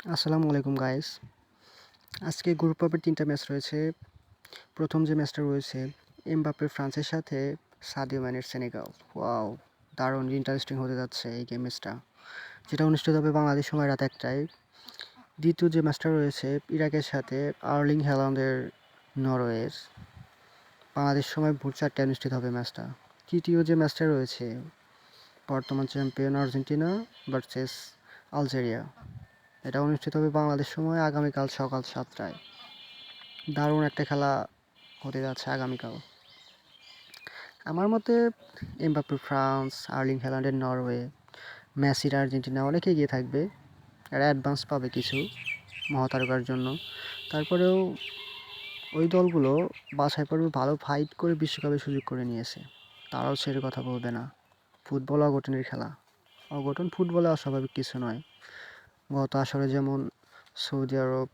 আসসালামু আলাইকুম গাইস। আজকে গ্রুপ পর্বের ৩টা ম্যাচ রয়েছে। প্রথম যে ম্যাচটা রয়েছে এমবাপ্পের ফ্রান্সের সাথে সাদিও মানের সেনেগাল। ওয়াও! দারুণ ইন্টারেস্টিং হতে যাচ্ছে এই ম্যাচটা। যেটা অনুষ্ঠিত হবে বাংলাদেশ সময় রাত ১টায়। দ্বিতীয় যে ম্যাচটা রয়েছে ইরাকের সাথে আর্লিং হ্যালান্ডের নরওয়ের। বাংলাদেশ সময় ভোর ৪টায় অনুষ্ঠিত হবে ম্যাচটা। তৃতীয় যে ম্যাচটা রয়েছে বর্তমান চ্যাম্পিয়ন আর্জেন্টিনা ভার্সেস আলজেরিয়া। এটা অনুষ্ঠিত হবে বাংলাদেশ সময় আগামীকাল সকাল ৭টায়। দারুণ একটা খেলা হতে যাচ্ছে আগামীকাল। আমার মতে এমবাপ্পের ফ্রান্স, আর্লিং হ্যালান্ডের নরওয়ে, মেসির আর্জেন্টিনা অনেকে এগিয়ে থাকবে। এরা অ্যাডভান্স পাবে কিছু মহাতারকার জন্য। তারপরেও ওই দলগুলো বাছাই পর্বে ভালো ফাইট করে বিশ্বকাপে সুযোগ করে নিয়েছে। তারাও ছেড়ে কথা বলবে না। ফুটবল অঘটনের খেলা। অঘটন ফুটবলে অস্বাভাবিক কিছু নয়। গত আসরে যেমন সৌদি আরব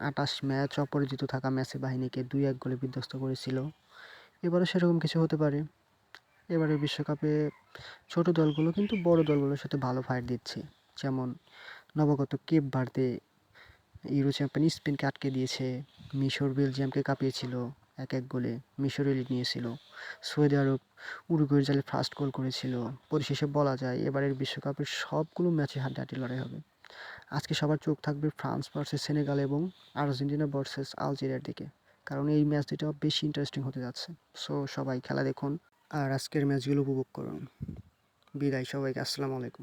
২৮ ম্যাচ অপরাজিত থাকা মেসি বাহিনীকে ২-১ গোলে বিধ্বস্ত করেছিল। এবারও সেরকম কিছু হতে পারে। এবারের বিশ্বকাপে ছোট দলগুলো কিন্তু বড় দলগুলোর সাথে ভালো ফাইট দিচ্ছে। যেমন নবাগত কেপ ভার্দে ইউরো চ্যাম্পিয়ন স্পেনকে আটকে দিয়েছে। মিশর বেলজিয়ামকে কাঁপিয়েছিল ১-১ গোলে। মিশরই লিড নিয়েছিল। সৌদি আরব উরুগুয়ের জালে ফার্স্ট গোল করেছিল। পরিশেষে বলা যায় এবারের বিশ্বকাপের সবগুলো ম্যাচে হাড্ডাহাড্ডি লড়াই হবে। আজকে সবার চোখ থাকবে ফ্রান্স ভার্সেস সেনেগাল এবং আর্জেন্টিনা ভার্সেস আলজেরিয়ার দিকে। কারণ এই ম্যাচ দুটো বেশি ইন্টারেস্টিং হতে যাচ্ছে। সো সবাই খেলা দেখুন আর আজকের ম্যাচগুলো উপভোগ করুন। বিদায় সবাইকে। আসসালামু আলাইকুম।